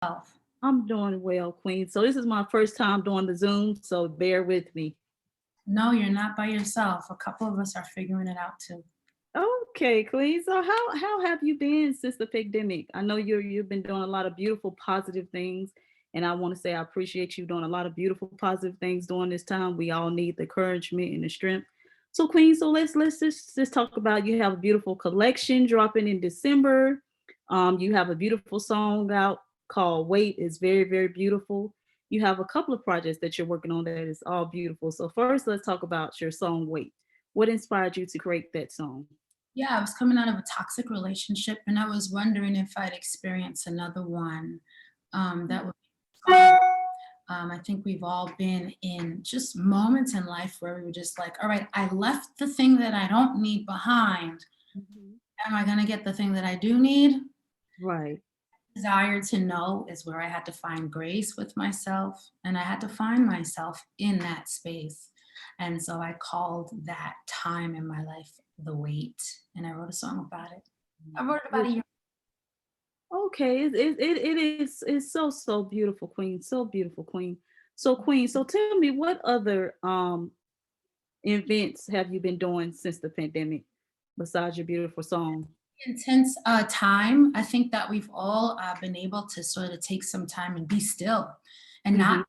Self. I'm doing well, Queen. So this is my first time doing the Zoom, so bear with me. No, you're not by yourself. A couple of us are figuring it out too. Okay, Queen. So how have you been since the pandemic? I know you've been doing a lot of beautiful, positive things, and I want to say I appreciate you doing a lot of beautiful, positive things during this time. We all need the encouragement and the strength. So, Queen. So let's just talk about you have a beautiful collection dropping in December. You have a beautiful song out called "Wait." It's very very beautiful. You have a couple of projects that you're working on that is all beautiful. So first, let's talk about your song "Wait." What inspired you to create that song? Yeah, I was coming out of a toxic relationship and I was wondering if I'd experience another one that would be fun. I think we've all been in just moments in life where we were just like, all right, I left the thing that I don't need behind. Mhm. Am I going to get the thing that I do need? Right. Desire to know is where I had to find grace with myself, and I had to find myself in that space. And so I called that time in my life the wait, and I wrote a song about it. I wrote it about a It- year. okay, it is it's so beautiful, Queen. So beautiful, Queen. So Queen, so tell me what other events have you been doing since the pandemic besides your beautiful song? Intense time. I think that we've all been able to sort of take some time and be still and Hmm. not.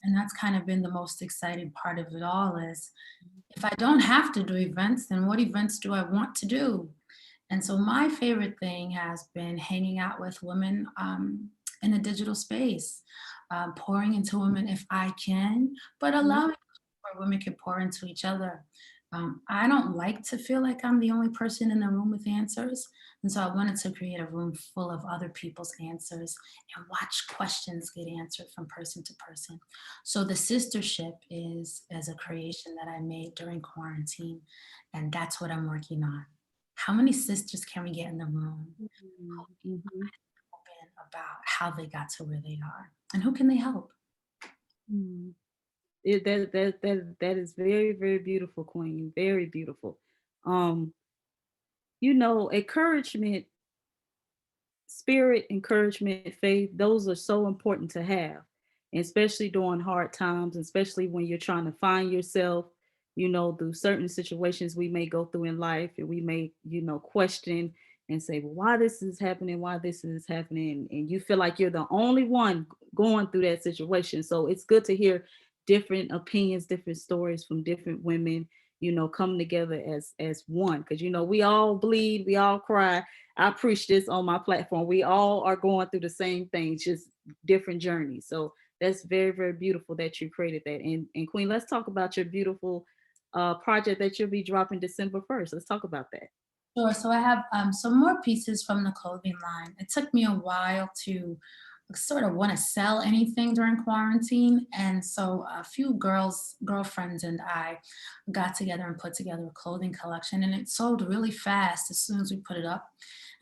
And that's kind of been the most exciting part of it all is if I don't have to do events, then what events do I want to do? And so my favorite thing has been hanging out with women in a digital space, pouring into women if I can, but allowing where women can pour into each other. I don't like to feel like I'm the only person in the room with answers. And so I wanted to create a room full of other people's answers and watch questions get answered from person to person. So the sistership is as a creation that I made during quarantine, and that's what I'm working on. How many sisters can we get in the room Hmm. open about how they got to where they are and who can they help? That is very very beautiful, Queen. Very beautiful. Um, encouragement, spirit, encouragement, faith, those are so important to have, and especially during hard times, especially when you're trying to find yourself, through certain situations we may go through in life and we may, question and say, well, why this is happening, why this is happening, and you feel like you're the only one going through that situation. So it's good to hear different opinions, different stories from different women, coming together as one, because we all bleed, we all cry. I preach this on my platform. We all are going through the same things, just different journeys. So that's very, very beautiful that you created that. And Queen, let's talk about your beautiful project that you'll be dropping December 1st. Let's talk about that. Sure. So I have some more pieces from the clothing line. It took me a while to sort of want to sell anything during quarantine. And so a few girlfriends and I got together and put together a clothing collection and it sold really fast as soon as we put it up.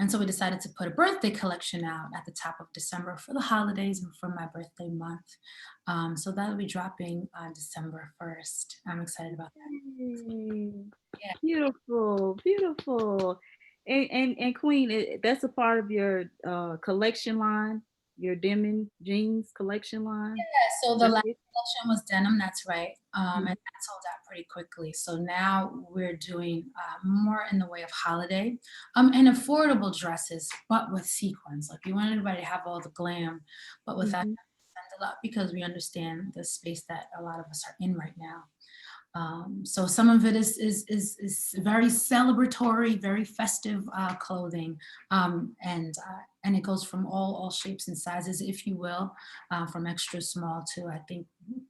And so we decided to put a birthday collection out at the top of December for the holidays and for my birthday month. So that'll be dropping on December 1st. I'm excited about that. Yay. Yeah. Beautiful, beautiful. And Queen, that's a part of your collection line, your denim jeans collection line. So the That's last it. collection was denim, that's right. And Mhm. that sold out pretty quickly. So now we're doing more in the way of holiday and affordable dresses, but with sequins. Like we want everybody to have all the glam, but without Mhm. spend a lot because we understand the space that a lot of us are in right now. So some of it is very celebratory, very festive clothing, and it goes from all shapes and sizes, if you will, from extra small to I think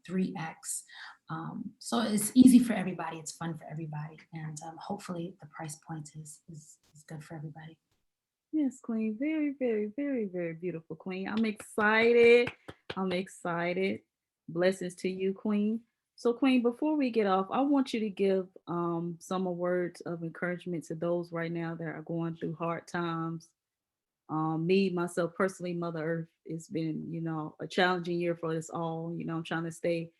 3X. So it's easy for everybody. It's fun for everybody, and hopefully the price point is good for everybody. Yes, Queen. Very, very, very, very beautiful, Queen. I'm excited. I'm excited. Blessings to you, Queen. So, Queen, before we get off, I want you to give some words of encouragement to those right now that are going through hard times. Me, myself personally, Mother Earth, it's been, a challenging year for us all. I'm trying to stay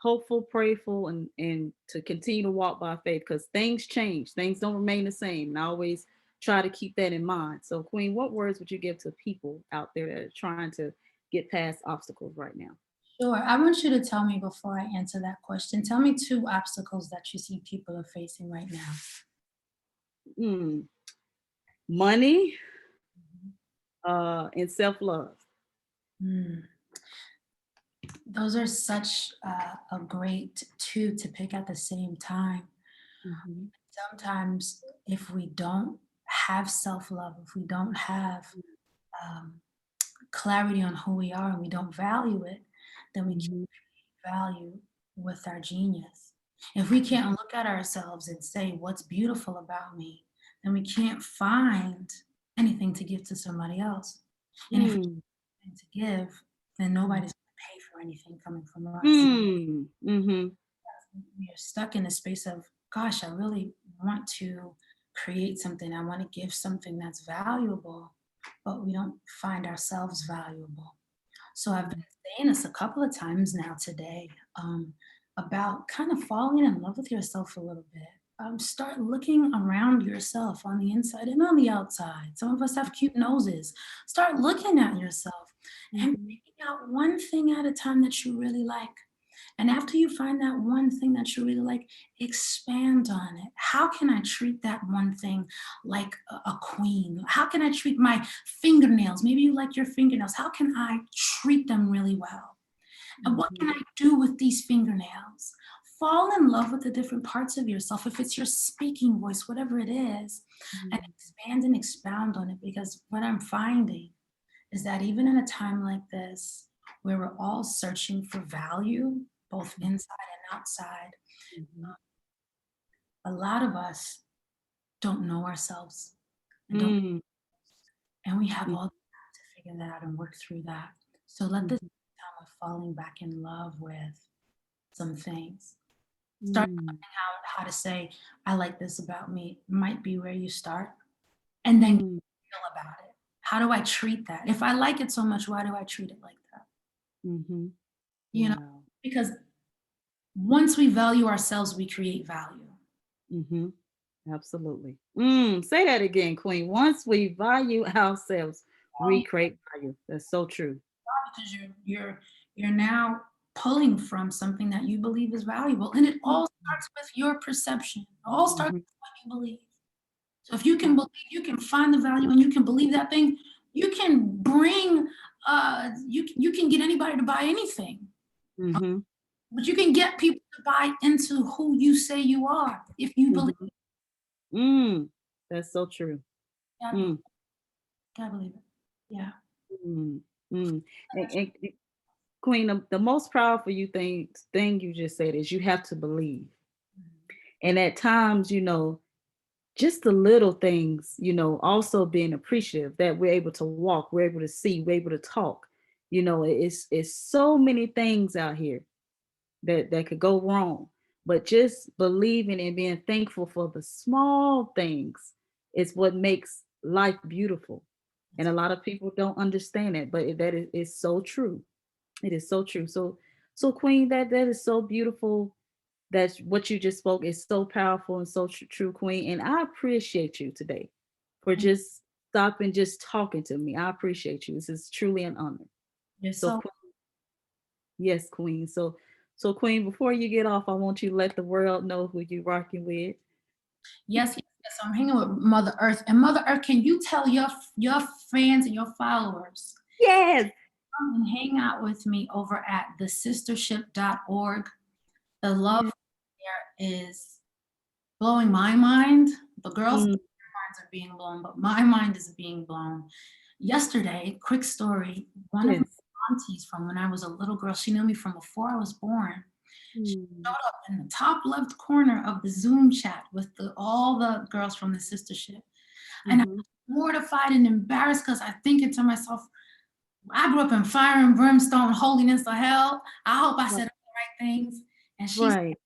hopeful, prayerful, and to continue to walk by faith because things change. Things don't remain the same. And I always try to keep that in mind. So, Queen, what words would you give to people out there that are trying to get past obstacles right now? Sure. I want you to tell me before I answer that question. Tell me two obstacles that you see people are facing right now. Mm, money, Mhm. and self love. Mm. Those are such a great two to pick at the same time. Hmm. Sometimes, if we don't have self love, if we don't have um, clarity on who we are and we don't value it, then we Hmm. value with our genius. If we can't look at ourselves and say, what's beautiful about me, then we can't find anything to give to somebody else. And if we Mm, have nothing to give, then nobody's going to pay for anything coming from us. mm, mhm, We are stuck in a space of, gosh, I really want to create something. I want to give something that's valuable, but we don't find ourselves valuable. So I've been saying this a couple of times now today, about kind of falling in love with yourself a little bit. Start looking around yourself on the inside and on the outside. Some of us have cute noses. Start looking at yourself and mhm, picking out one thing at a time that you really like. And after you find that one thing that you really like, expand on it. How can I treat that one thing like a queen? How can I treat my fingernails? Maybe you like your fingernails. How can I treat them really well? And what mhm, can I do with these fingernails? Fall in love with the different parts of yourself. If it's your speaking voice, whatever it is, and mhm, expand and expound on it. Because what I'm finding is that even in a time like this, where we're all searching for value, both inside and outside, mhm, a lot of us don't know ourselves and don't, mm, and we have mm, all the time to figure that out and work through that. So let this mhm, time of falling back in love with some things. Start mm, finding out how to say, I like this about me, might be where you start, and then mm, feel about it. How do I treat that? If I like it so much, why do I treat it like that? mhm. You know, Wow. because once we value ourselves, we create value. Mhm. Absolutely. Say that again, Queen. Once we value ourselves, we create value. That's so true. Because you're now pulling from something that you believe is valuable, and it all starts with your perception. It all starts Mhm. with what you believe. So if you can believe, you can find the value, and you can believe that thing, you can bring, you can get anybody to buy anything, Mhm. but you can get people to buy into who you say you are if you believe. Mhm. Mm. That's so true. Gotta believe, Mm. gotta believe it. Yeah. Mm. Mm. And Queen, the most powerful thing you just said is you have to believe. And at times, just the little things, also being appreciative that we're able to walk, we're able to see, we're able to talk. It's so many things out here that could go wrong. But just believing and being thankful for the small things is what makes life beautiful. And a lot of people don't understand it, but that is so true. It is so true. So Queen, that is so beautiful. That's what you just spoke is so powerful and so true, Queen. And I appreciate you today for Thank just stopping, just talking to me. I appreciate you. This is truly an honor. you. You're So, so yes, Queen. So Queen, before you get off, I want you to let the world know who you're rocking with. yes, yes, yes. So I'm hanging with Mother Earth. And Mother Earth, can you tell your fans and your followers Yes. come and hang out with me over at the sistership.org? The love Yes. there is blowing my mind. The girls' Mm, minds are being blown, but my mind is being blown. Yesterday, quick story, one of my yes. aunties from when I was a little girl, she knew me from before I was born. She Mm, showed up in the top left corner of the Zoom chat with all the girls from the sistership. And I mhm. was mortified and embarrassed because I thinking to myself, I grew up in fire and brimstone, holiness of hell. I hope I Right. said all the right things. And she Right.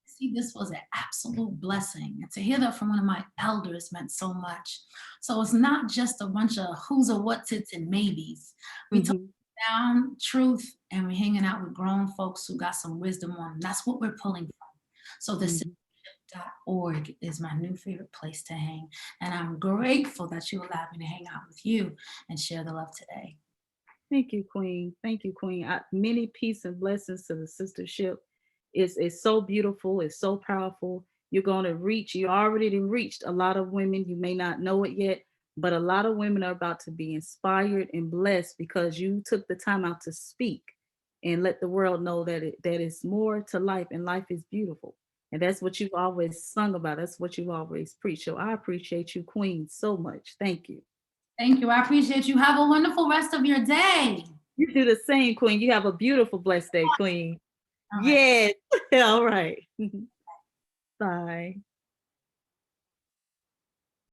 see, this was an absolute blessing. And to hear that from one of my elders meant so much. So it's not just a bunch of who's or what's it's and maybes. We talk Mhm. down truth and we're hanging out with grown folks who got some wisdom on them. That's what we're pulling from. So the Mhm. Sistership.org is my new favorite place to hang. And I'm grateful that you allowed me to hang out with you and share the love today. Thank you, Queen. Thank you, Queen. Many peace and blessings to the sistership. It's so beautiful. It's so powerful. You're going to reach. You already done reached a lot of women. You may not know it yet, but a lot of women are about to be inspired and blessed because you took the time out to speak and let the world know that it's more to life and life is beautiful. And that's what you've always sung about. That's what you've always preached. So I appreciate you, Queen, so much. Thank you. Thank you. I appreciate you. Have a wonderful rest of your day. You do the same, Queen. You have a beautiful, blessed day, Queen. All right. Yes. All right. Bye.